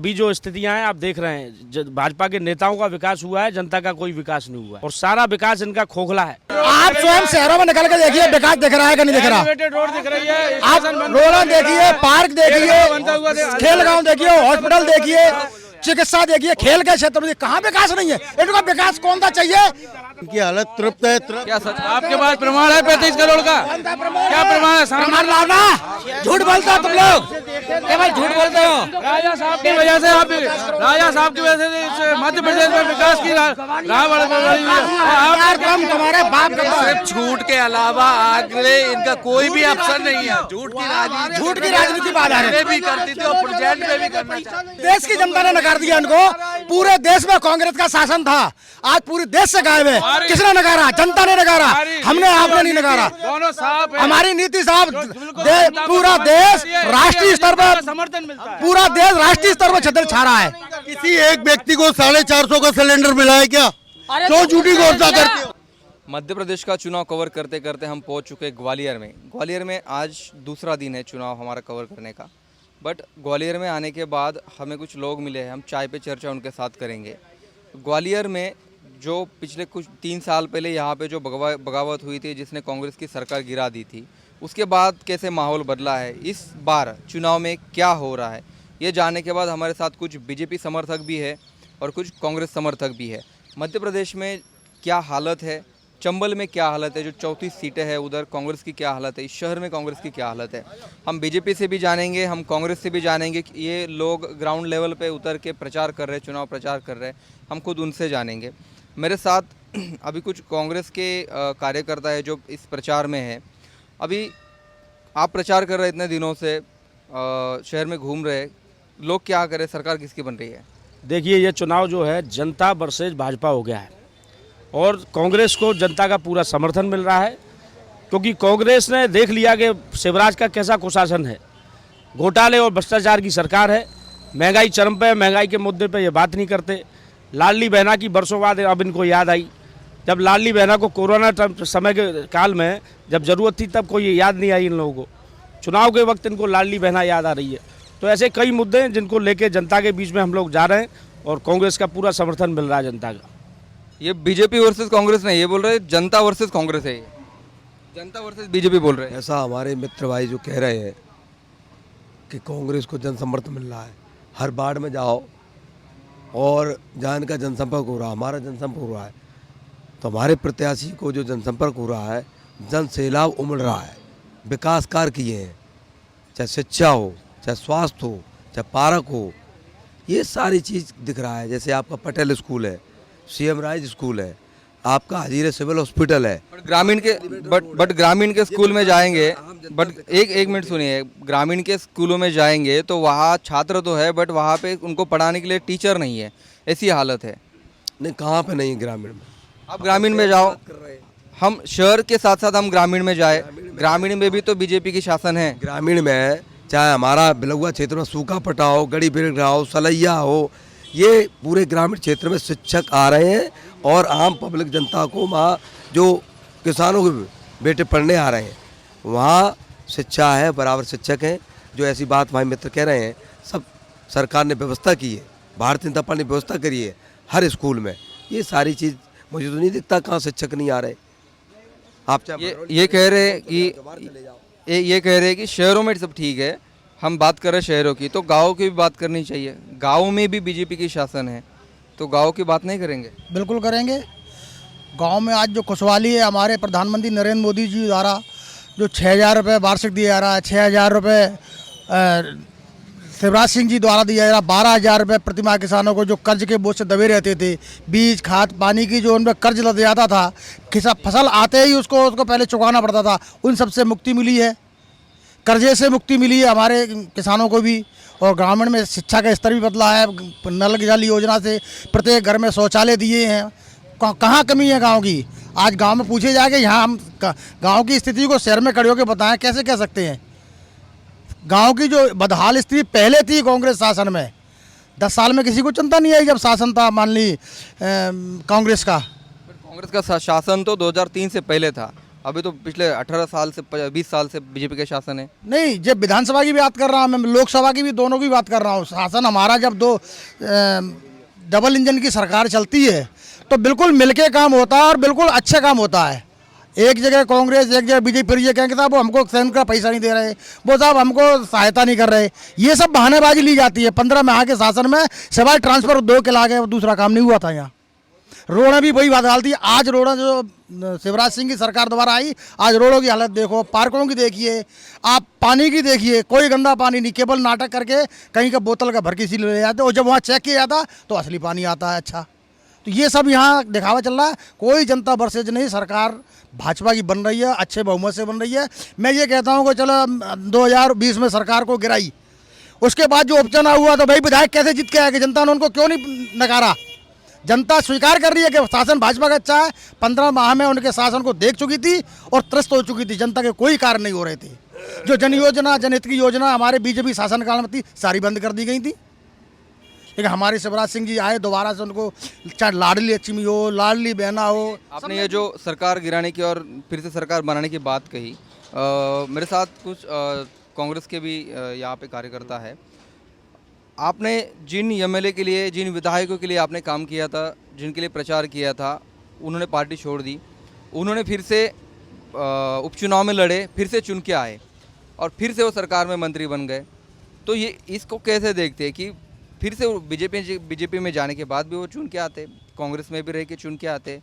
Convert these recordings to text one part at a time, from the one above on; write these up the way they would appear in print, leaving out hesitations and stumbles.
अभी जो स्थितियां हैं आप देख रहे हैं, भाजपा के नेताओं का विकास हुआ है, जनता का कोई विकास नहीं हुआ और सारा विकास इनका खोखला है। आप स्वयं शहरों में निकल के देखिए, विकास दिख रहा है कि नहीं दिख रहा? रोड दिख रही है, आप रोड देखिए, पार्क देखिए, खेल गांव देखिए, हॉस्पिटल देखिए, चिकित्सा देखिए, खेल के क्षेत्र में कहाँ विकास नहीं है? इनका विकास कौन सा चाहिए? इनकी हालत तृप्त है। क्या सच आपके पास प्रमाण है 35 करोड़ का? क्या प्रमाण है? प्रमाण लाना। झूठ बोलते हो तुम लोग, केवल झूठ बोलते हो। राजा साहब की वजह से इस मध्य प्रदेश में विकास की राह बढ़ी हुई है। तुम्हारे बाप का झूठ के अलावा आगे इनका कोई भी अफसर नहीं है। झूठ की राजनीति बाधा है, भी करती थी और प्रेजेंट में भी करना चाहती। देश की जनता ने नकार दिया इनको। पूरे देश में कांग्रेस का शासन था, आज पूरे देश से गायब है। किसने नकारा? जनता ने नकारा, हमने, आपने नहीं नकारा। दोनों साहब हमारी नीति साहब, पूरा देश राष्ट्रीय स्तर पर समर्थन मिलता है। पूरा देश राष्ट्रीय स्तर पर छतल छा रहा है। किसी एक व्यक्ति को 450 का सिलेंडर मिला है क्या? क्यों झूठी घोषणा करते हो? मध्य प्रदेश का चुनाव कवर करते करते हम पहुंच चुके ग्वालियर में। ग्वालियर में आज दूसरा दिन है चुनाव हमारा कवर करने का। बट ग्वालियर में आने के बाद हमें कुछ लोग मिले हैं, हम चाय पे चर्चा उनके साथ करेंगे। ग्वालियर में जो पिछले कुछ 3 साल पहले यहाँ पे जो बगावत हुई थी, जिसने कांग्रेस की सरकार गिरा दी थी, उसके बाद कैसे माहौल बदला है, इस बार चुनाव में क्या हो रहा है, ये जानने के बाद हमारे साथ कुछ बीजेपी समर्थक भी है और कुछ कांग्रेस समर्थक भी है। मध्य प्रदेश में क्या हालत है, चंबल में क्या हालत है, जो 34 सीटें हैं उधर कांग्रेस की क्या हालत है, इस शहर में कांग्रेस की क्या हालत है, हम बीजेपी से भी जानेंगे, हम कांग्रेस से भी जानेंगे कि ये लोग ग्राउंड लेवल पे उतर के प्रचार कर रहे हैं, चुनाव प्रचार कर रहे हैं, हम खुद उनसे जानेंगे। मेरे साथ अभी कुछ कांग्रेस के कार्यकर्ता है जो इस प्रचार में है। अभी आप प्रचार कर रहे हैं इतने दिनों से, शहर में घूम रहे, लोग क्या करें, सरकार किसकी बन रही है? देखिए, ये चुनाव जो है जनता वर्सेज भाजपा हो गया है और कांग्रेस को जनता का पूरा समर्थन मिल रहा है, क्योंकि कांग्रेस ने देख लिया कि शिवराज का कैसा कुशासन है, घोटाले और भ्रष्टाचार की सरकार है, महंगाई चरम पे, महंगाई के मुद्दे पे ये बात नहीं करते। लाडली बहना की बरसों बाद अब इनको याद आई, जब लाडली बहना को कोरोना समय के काल में जब ज़रूरत थी तब कोई याद नहीं आई इन लोगों को, चुनाव के वक्त इनको लाडली बहना याद आ रही है। तो ऐसे कई मुद्दे हैं जिनको लेके जनता के बीच में हम लोग जा रहे हैं और कांग्रेस का पूरा समर्थन मिल रहा है जनता का। ये बीजेपी वर्सेस कांग्रेस नहीं, ये बोल रहे हैं जनता वर्सेस कांग्रेस है, जनता वर्सेस बीजेपी बोल रहे हैं। ऐसा हमारे मित्र भाई जो कह रहे हैं कि कांग्रेस को जनसमर्थन मिल रहा है, हर वार्ड में जाओ और जहाँ इनका जनसंपर्क हो रहा है, हमारा जनसंपर्क हो रहा है, तो हमारे प्रत्याशी को जो जनसंपर्क हो रहा है, जन सैलाब उमड़ रहा है, विकास कार्य किए हैं, चाहे शिक्षा हो, चाहे स्वास्थ्य हो, चाहे पार्क हो, ये सारी चीज़ दिख रहा है। जैसे आपका पटेल स्कूल है, सीएम राइज स्कूल है, आपका हजीरे सिविल हॉस्पिटल है। बट ग्रामीण के स्कूल में जाएंगे, बट एक मिनट सुनिए, ग्रामीण के स्कूलों में जाएंगे तो वहाँ छात्र तो है बट वहाँ पे उनको पढ़ाने के लिए टीचर नहीं है, ऐसी हालत है। नहीं, कहाँ पे नहीं है ग्रामीण में? आप ग्रामीण में जाओ, हम शहर के साथ साथ हम ग्रामीण में जाए, ग्रामीण में भी तो बीजेपी की शासन है। ग्रामीण में चाहे हमारा बिलुआ क्षेत्र में सूखा पटा हो, गड़ी बिरड़ा हो, सलैया हो, ये पूरे ग्रामीण क्षेत्र में शिक्षक आ रहे हैं और आम पब्लिक जनता को वहाँ जो किसानों के बेटे पढ़ने आ रहे हैं, वहाँ शिक्षा है, बराबर शिक्षक हैं। जो ऐसी बात भाई मित्र कह रहे हैं, सब सरकार ने व्यवस्था की है, भारतीय जनता पार्टी ने व्यवस्था करी है हर स्कूल में। ये सारी चीज़ मुझे तो नहीं दिखता कहाँ शिक्षक नहीं आ रहे। आप ये कह रहे हैं कि शहरों में सब ठीक है, हम बात कर रहे हैं शहरों की, तो गाँव की भी बात करनी चाहिए। गाँव में भी बीजेपी की शासन है, तो गाँव की बात नहीं करेंगे? बिल्कुल करेंगे। गांव में आज जो खुशहाली है, हमारे प्रधानमंत्री नरेंद्र मोदी जी द्वारा जो 6,000 रुपये वार्षिक दिया जा रहा है, 6,000 रुपये शिवराज सिंह जी द्वारा दिया जा रहा, 12,000 रुपये प्रतिमाह किसानों को जो कर्ज के बोझ से दबे रहते थे, बीज खाद पानी की जो उन पर कर्ज लग जाता था, फसल आते ही उसको पहले चुकाना पड़ता था, उन सबसे मुक्ति मिली है, कर्जे से मुक्ति मिली है हमारे किसानों को भी। और ग्रामीण में शिक्षा का स्तर भी बदला है, नल जल योजना से प्रत्येक घर में शौचालय दिए हैं। कहाँ कमी है गांव की? आज गांव में पूछे जाके, यहाँ हम गांव की स्थिति को शहर में खड़े होकर बताएं, कैसे कह सकते हैं? गांव की जो बदहाल स्थिति पहले थी कांग्रेस शासन में, 10 साल में किसी को चिंता नहीं आई जब शासन था, मान ली कांग्रेस का। कांग्रेस का शासन तो 2003 से पहले था, अभी तो पिछले 18 साल से 20 साल से बीजेपी के शासन है। नहीं, जब विधानसभा की बात कर रहा हूँ मैं, लोकसभा की भी, दोनों की बात कर रहा हूँ। शासन हमारा जब दो डबल इंजन की सरकार चलती है तो बिल्कुल मिलके काम होता है और बिल्कुल अच्छा काम होता है। एक जगह कांग्रेस, एक जगह बीजेपी, फिर ये कहेंगे साहब वो हमको सेंटर का पैसा नहीं दे रहे, वो साहब हमको सहायता नहीं कर रहे, ये सब बहानेबाजी ली जाती है। 15 माह के शासन में सिवाय ट्रांसफर उद्योग के लागे दूसरा काम नहीं हुआ था। यहाँ रोडें भी वही बात डालती है। आज रोडें जो शिवराज सिंह की सरकार द्वारा आई, आज रोडों की हालत देखो, पार्कों की देखिए, आप पानी की देखिए, कोई गंदा पानी नहीं, केवल नाटक करके कहीं का बोतल का भर के इसीलिए ले जाते, और जब वहाँ चेक किया जाता तो असली पानी आता है। अच्छा, तो ये सब यहाँ दिखावा चल रहा है। कोई जनता वर्सेज नहीं, सरकार भाजपा की बन रही है, अच्छे बहुमत से बन रही है। मैं ये कहता हूँ कि चलो 2020 में सरकार को गिराई, उसके बाद जो उपचुनाव हुआ तो भाई विधायक कैसे जीत के आए, कि जनता ने उनको क्यों नहीं नकारा। जनता स्वीकार कर रही है कि शासन भाजपा का अच्छा है। 15 माह में उनके शासन को देख चुकी थी और त्रस्त हो चुकी थी। जनता के कोई कार्य नहीं हो रहे थे। जो जन योजना, जनहित की योजना हमारे बीजेपी शासन काल में थी, सारी बंद कर दी गई थी। लेकिन हमारे शिवराज सिंह जी आए, दोबारा से उनको चाहे लाडली लक्ष्मी हो, लाडली बहना हो। आपने ये जो सरकार गिराने की और फिर से सरकार बनाने की बात कही, मेरे साथ कुछ कांग्रेस के भी यहाँ पे कार्यकर्ता है। आपने जिन एमएलए के लिए, जिन विधायकों के लिए आपने काम किया था, जिनके लिए प्रचार किया था, उन्होंने पार्टी छोड़ दी, उन्होंने फिर से उपचुनाव में लड़े, फिर से चुन के आए और फिर से वो सरकार में मंत्री बन गए। तो ये इसको कैसे देखते हैं कि फिर से बीजेपी में जाने के बाद भी वो चुन के आते, कांग्रेस में भी रह के चुन के आते?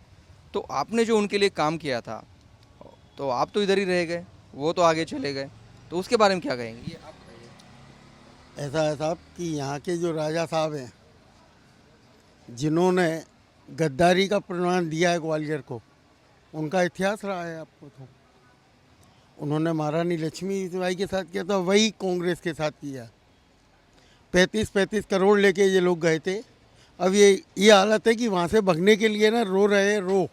तो आपने जो उनके लिए काम किया था, तो आप तो इधर ही रह गए, वो तो आगे चले गए, तो उसके बारे में क्या कहेंगे? ये आप ऐसा है साहब कि यहाँ के जो राजा साहब हैं, जिन्होंने गद्दारी का प्रमाण दिया है ग्वालियर को, उनका इतिहास रहा है आपको। तो उन्होंने महारानी लक्ष्मीबाई के साथ किया था, वही कांग्रेस के साथ किया। 35-35 करोड़ लेके ये लोग गए थे। अब ये हालत है कि वहाँ से भगने के लिए ना रो रहे, रो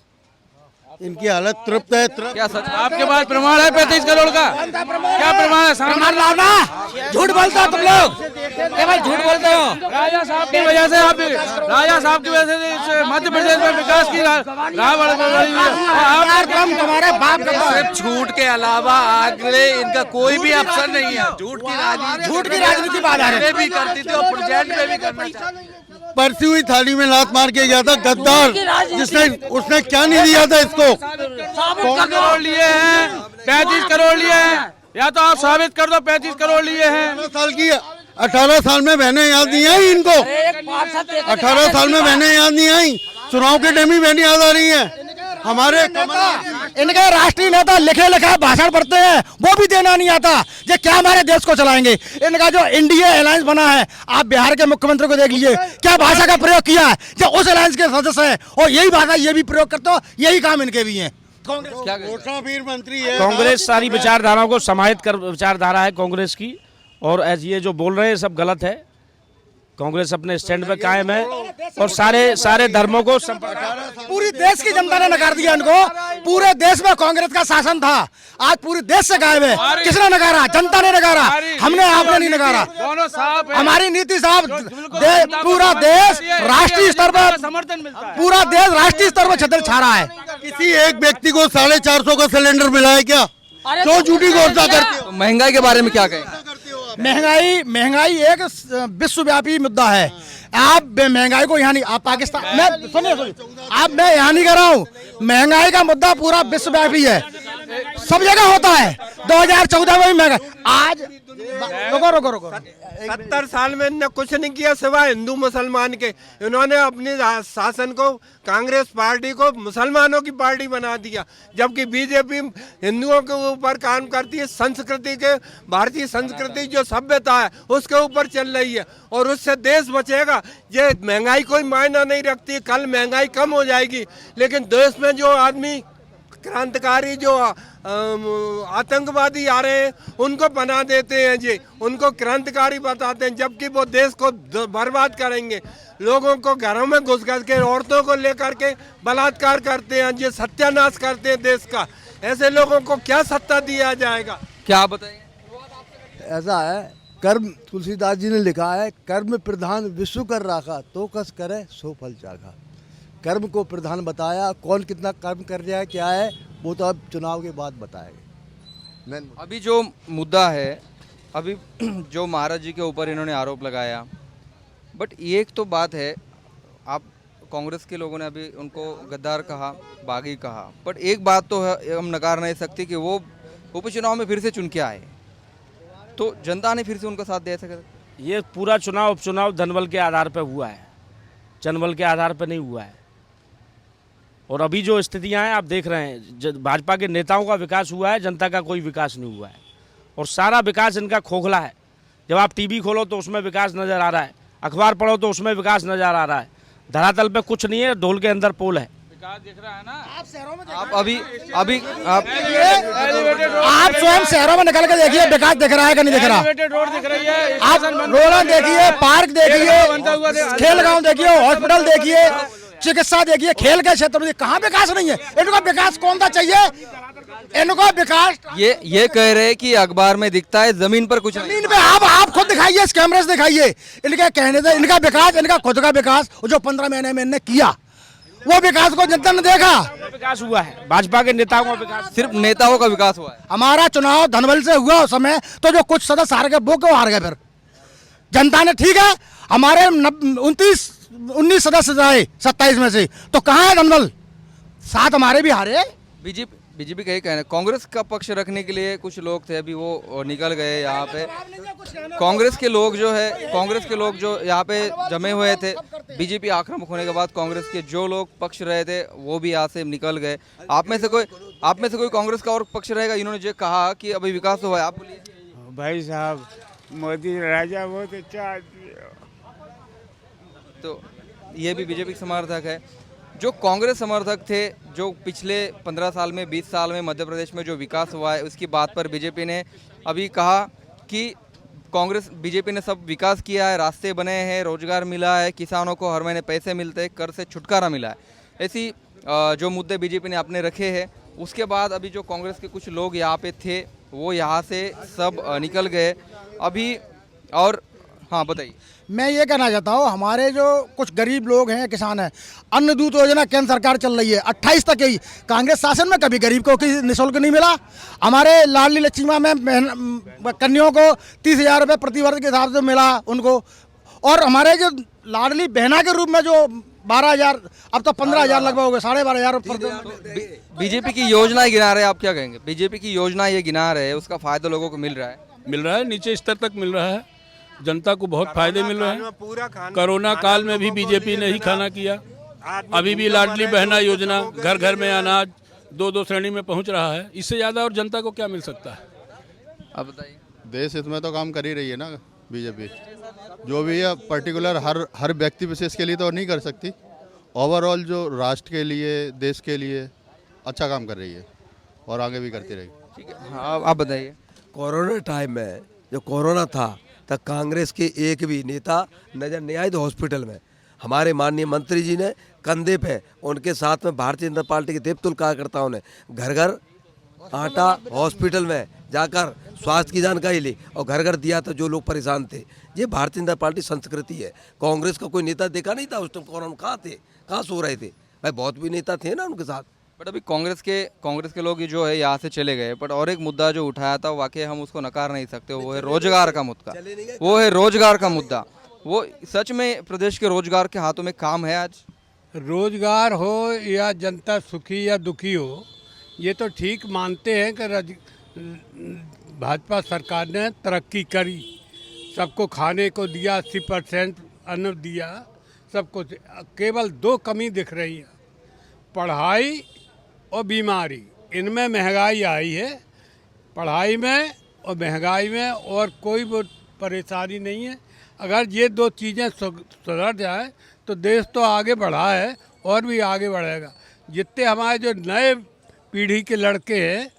इनकी हालत तृप्त है। क्या सच? आपके पास प्रमाण है 35 करोड़ का? क्या प्रमाण है? प्रमाण लाना, झूठ बोलते हो तुम लोग, केवल झूठ बोलते हो। राजा साहब की वजह से, आप राजा साहब की वजह से इस मध्य प्रदेश में विकास की राह बढ़ी हुई है। कम तुम्हारे बाप का सिर्फ झूठ के अलावा आगे इनका कोई भी अफसर नहीं है। झूठ की राजनीति पहले भी करती थी और प्रेजेंट में भी करना चाहती है। परसी हुई थाली में लात मार के गया था गद्दार, जिसने उसने क्या नहीं दिया था इसको। 35 करोड़ लिए हैं, 35 करोड़ लिए हैं, या तो आप साबित कर दो 35 करोड़ लिए हैं। 18 साल में बहनें याद नहीं आई इनको। 18 साल में बहनें याद नहीं आई, चुनाव के टाइम ही बहनें याद आ रही हैं। हमारे इनके राष्ट्रीय नेता लिखे लिखा भाषण पढ़ते हैं, वो भी देना नहीं आता। ये क्या हमारे देश को चलाएंगे? इनका जो इंडिया अलायंस बना है, आप बिहार के मुख्यमंत्री को देख लीजिए, क्या भाषा का प्रयोग किया है। जो उस अलायंस के सदस्य हैं और यही भाषा ये भी प्रयोग करते हो, यही काम इनके भी हैं। वीर मंत्री है। कांग्रेस सारी विचारधाराओं को समाहित कर विचारधारा है कांग्रेस की, और ये जो बोल रहे हैं सब गलत है। कांग्रेस अपने स्टैंड पे कायम है और सारे धर्मों को पूरी देश की जनता ने नकार दिया इनको। पूरे देश में कांग्रेस का शासन था, आज पूरे देश से गायब है। किसने नकारा? जनता ने नकारा, हमने, आपने नहीं नकारा। दोनों साफ है। हमारी नीति साहब, पूरा देश राष्ट्रीय स्तर पर समर्थन मिलता है। पूरा देश राष्ट्रीय स्तर पर छत्र छा रहा है। किसी एक व्यक्ति को 450 का सिलेंडर मिला है क्या? क्यों झूठी घोषणा करते हो? महंगाई के बारे में क्या कहें? महंगाई एक विश्वव्यापी मुद्दा है। आप महंगाई को यहाँ नहीं, आप पाकिस्तान में सुनिए, आप मैं यहाँ नहीं कर रहा हूँ। महंगाई का मुद्दा पूरा विश्वव्यापी है, सब जगह होता है। 2014 में भी महंगाई, आज रुको 70 साल में इन्होंने कुछ नहीं किया सिवाय हिंदू मुसलमान के। इन्होंने अपने शासन को, कांग्रेस पार्टी को मुसलमानों की पार्टी बना दिया, जबकि बीजेपी हिंदुओं के ऊपर काम करती है। संस्कृति के, भारतीय संस्कृति जो सभ्यता है उसके ऊपर चल रही है और उससे देश बचेगा। ये महंगाई कोई मायना नहीं रखती, कल महंगाई कम हो जाएगी, लेकिन देश में जो आदमी क्रांतिकारी, जो आतंकवादी आ रहे हैं, उनको बना देते हैं जी, उनको क्रांतिकारी बताते हैं, जबकि वो देश को बर्बाद करेंगे। लोगों को घरों में घुस के, औरतों को लेकर के बलात्कार करते हैं, ये सत्यानाश करते हैं देश का। ऐसे लोगों को क्या सत्ता दिया जाएगा? क्या आप बताइए? ऐसा है, कर्म, तुलसीदास जी ने लिखा है, कर्म प्रधान विश्व कर राखा, तो कस करे सो फल चाखा। कर्म को प्रधान बताया, कौन कितना कर्म कर रहा है, क्या है, वो तो अब चुनाव के बाद बताएंगे। मैं अभी जो मुद्दा है, अभी जो महाराज जी के ऊपर इन्होंने आरोप लगाया, बट ये एक तो बात है, आप कांग्रेस के लोगों ने अभी उनको गद्दार कहा, बागी कहा, बट एक बात तो है, हम नकार नहीं सकते कि वो उपचुनाव में फिर से चुन के आए, तो जनता ने फिर से उनका साथ दिया सके। ये पूरा चुनाव उपचुनाव धनबल के आधार पर हुआ है, जनबल के आधार पर नहीं हुआ है। और अभी जो स्थितियां हैं आप देख रहे हैं, भाजपा के नेताओं का विकास हुआ है, जनता का कोई विकास नहीं हुआ है। और सारा विकास इनका खोखला है। जब आप टीवी खोलो तो उसमें विकास नज़र आ रहा है, अखबार पढ़ो तो उसमें विकास नज़र आ रहा है, धरातल पे कुछ नहीं है, ढोल के अंदर पोल है। आप शहरों में आप अभी अभी आप स्वयं शहरों में निकल के देखिए, विकास दिख रहा है कि नहीं दिख रहा। रोड दिख रही है, आप रोड देखिए, पार्क देखिए, खेल गांव देखिए, हॉस्पिटल देखिए, चिकित्सा देखिए, खेल के क्षेत्र में कहाँ विकास नहीं है। इनको विकास कौन सा चाहिए, इनको विकास ये कह रहे हैं कि अखबार में दिखता है, जमीन पर कुछ नहीं। जमीन पे आप खुद दिखाइए, इस कैमरे से दिखाइए। इनके कहने से इनका विकास, इनका खुद का विकास जो 15 महीने में इन्होंने किया, वो विकास को जनता ने देखा। विकास हुआ है, भाजपा के नेताओं का विकास, सिर्फ नेताओं का विकास हुआ है। हमारा चुनाव धनबल से हुआ उस समय, तो जो कुछ सदस्य हार गए वो क्यों हार गए फिर? जनता ने ठीक है, हमारे 19 सदस्य आए 27 में से, तो कहाँ है धनबल? 7 हमारे भी हारे। बीजेपी का ही कहना है, कांग्रेस का पक्ष रखने के लिए कुछ लोग थे, अभी वो निकल गए यहाँ पे। कांग्रेस के लोग जो यहाँ पे जमे हुए थे, बीजेपी आक्रामक होने के बाद कांग्रेस के जो लोग पक्ष रहे थे वो भी यहाँ से निकल गए। आप में से कोई कांग्रेस का और पक्ष रहेगा? इन्होंने जो कहा कि अभी विकास हुआ है, आप बोलिए। भाई साहब, मोदी राजा बहुत अच्छा आदमी है। तो ये भी बीजेपी समर्थक है। जो कांग्रेस समर्थक थे, जो पिछले 15 साल में 20 साल में मध्य प्रदेश में जो विकास हुआ है उसकी बात पर बीजेपी ने अभी कहा कि बीजेपी ने सब विकास किया है, रास्ते बने हैं, रोजगार मिला है, किसानों को हर महीने पैसे मिलते हैं, कर से छुटकारा मिला है। ऐसी जो मुद्दे बीजेपी ने अपने रखे हैं, उसके बाद अभी जो कांग्रेस के कुछ लोग यहाँ पे थे वो यहाँ से सब निकल गए अभी। और हाँ बताइए। मैं ये कहना चाहता हूँ, हमारे जो कुछ गरीब लोग हैं, किसान हैं, अन्न दूत योजना केंद्र सरकार चल रही है 28 तक ही। कांग्रेस शासन में कभी गरीब को निःशुल्क नहीं मिला। हमारे लाडली लक्ष्मी में कन्याओं को 30,000 रुपये प्रति वर्ष के हिसाब से मिला उनको। और हमारे जो लाडली बहना के रूप में जो 12,000, अब तो 15,000 लगभग हो गए, 12,500। बीजेपी की योजना गिना रहे, आप क्या कहेंगे? बीजेपी की योजना ये गिना रहे, उसका फायदा लोगों को मिल रहा है, नीचे स्तर तक मिल रहा है, जनता को बहुत फायदे मिल रहे हैं। कोरोना काल में भी बीजेपी ने ही खाना किया। अभी भी लाडली बहना योजना, घर घर में अनाज 2-2 श्रेणी में पहुंच रहा है। इससे ज़्यादा और जनता को क्या मिल सकता है? आप बताइए। देश हित में तो काम कर ही रही है ना बीजेपी, जो भी है। पर्टिकुलर हर व्यक्ति विशेष के लिए तो नहीं कर सकती, ओवरऑल जो राष्ट्र के लिए, देश के लिए अच्छा काम कर रही है और आगे भी करती रहेगी। ठीक है, हाँ आप बताइए। कोरोना टाइम में जो कोरोना था तब कांग्रेस के एक भी नेता नजर नहीं आए थे हॉस्पिटल में। हमारे माननीय मंत्री जी ने कंधे पे उनके साथ में भारतीय जनता पार्टी के देवतुल्य कार्यकर्ताओं ने घर घर आटा हॉस्पिटल में जाकर स्वास्थ्य की जानकारी ली और घर घर दिया था जो लोग परेशान थे। ये भारतीय जनता पार्टी संस्कृति है। कांग्रेस का कोई नेता देखा नहीं था उस टाइम कोरोना, कहाँ थे, कहाँ सो रहे थे भाई? बहुत भी नेता थे ना उनके साथ। बट अभी कांग्रेस के लोग जो है यहाँ से चले गए। बट और एक मुद्दा जो उठाया था, वाकई हम उसको नकार नहीं सकते, वो है रोजगार का मुद्दा। वो सच में प्रदेश के रोजगार के हाथों में काम है आज? रोजगार हो या जनता सुखी या दुखी हो, ये तो ठीक मानते हैं कि भाजपा सरकार ने तरक्की करी, सबको खाने को दिया, 80% अन्न दिया सबको। केवल 2 कमी दिख रही है, पढ़ाई और बीमारी। इनमें महंगाई आई है, पढ़ाई में और महंगाई में, और कोई वो परेशानी नहीं है। अगर ये 2 चीज़ें सुधर जाए तो देश तो आगे बढ़ा है और भी आगे बढ़ेगा। जितने हमारे जो नए पीढ़ी के लड़के हैं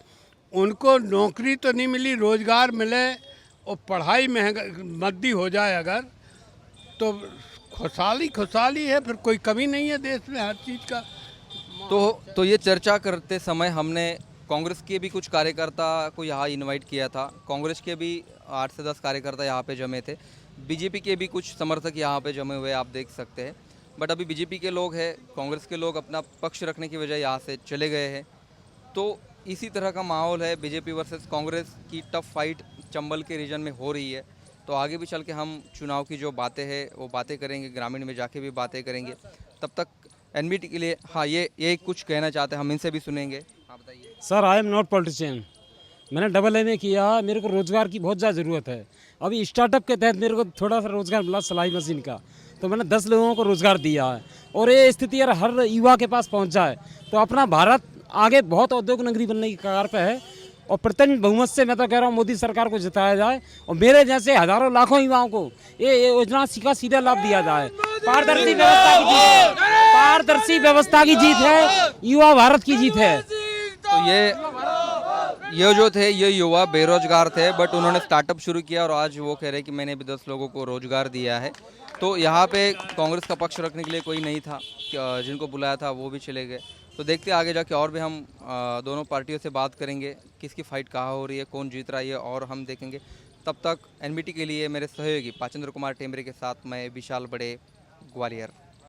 उनको नौकरी तो नहीं मिली, रोज़गार मिले और पढ़ाई मद्दी हो जाए अगर, तो खुशहाली है, फिर कोई कमी नहीं है देश में हर चीज़ का। तो ये चर्चा करते समय हमने कांग्रेस के भी कुछ कार्यकर्ता को यहाँ इनवाइट किया था। कांग्रेस के भी 8 से 10 कार्यकर्ता यहाँ पे जमे थे, बीजेपी के भी कुछ समर्थक यहाँ पे जमे हुए आप देख सकते हैं। बट अभी बीजेपी के लोग हैं, कांग्रेस के लोग अपना पक्ष रखने की वजह यहाँ से चले गए हैं। तो इसी तरह का माहौल है, बीजेपी वर्सेस कांग्रेस की टफ फाइट चंबल के रीजन में हो रही है। तो आगे भी चल के हम चुनाव की जो बातें हैं वो बातें करेंगे, ग्रामीण में जाके भी बातें करेंगे। तब तक एनबीटी के लिए हाँ ये कुछ कहना चाहते हैं, हम इनसे भी सुनेंगे। हाँ बताइए। Sir I am not politician, मैंने डबल एमए किया, मेरे को रोज़गार की बहुत ज़्यादा ज़रूरत है। अभी स्टार्टअप के तहत मेरे को थोड़ा सा रोज़गार मिला सिलाई मशीन का, तो मैंने 10 लोगों को रोज़गार दिया है और ये स्थिति अगर हर युवा के पास पहुंच जाए तो अपना भारत आगे बहुत औद्योगिक नगरी बनने की कगार पे है। और प्रचंड बहुमत से मैं तो कह रहा हूँ मोदी सरकार को जिताया जाए और मेरे जैसे हज़ारों लाखों युवाओं को ये योजना का सीधा लाभ दिया जाए। पारदर्शी व्यवस्था की जीत है, पारदर्शी व्यवस्था की जीत है, युवा भारत की जीत है। तो ये जो थे ये युवा बेरोजगार थे, बट उन्होंने स्टार्टअप शुरू किया और आज वो कह रहे हैं कि मैंने भी 10 लोगों को रोजगार दिया है। तो यहाँ पे कांग्रेस का पक्ष रखने के लिए कोई नहीं था, जिनको बुलाया था वो भी चले गए। तो देखते आगे जाके और भी हम दोनों पार्टियों से बात करेंगे, किसकी फाइट कहाँ हो रही है, कौन जीत रहा है और हम देखेंगे। तब तक एनबीटी के लिए मेरे सहयोगी पाचेंद्र कुमार टेमरे के साथ मैं विशाल बड़े, ग्वालियर।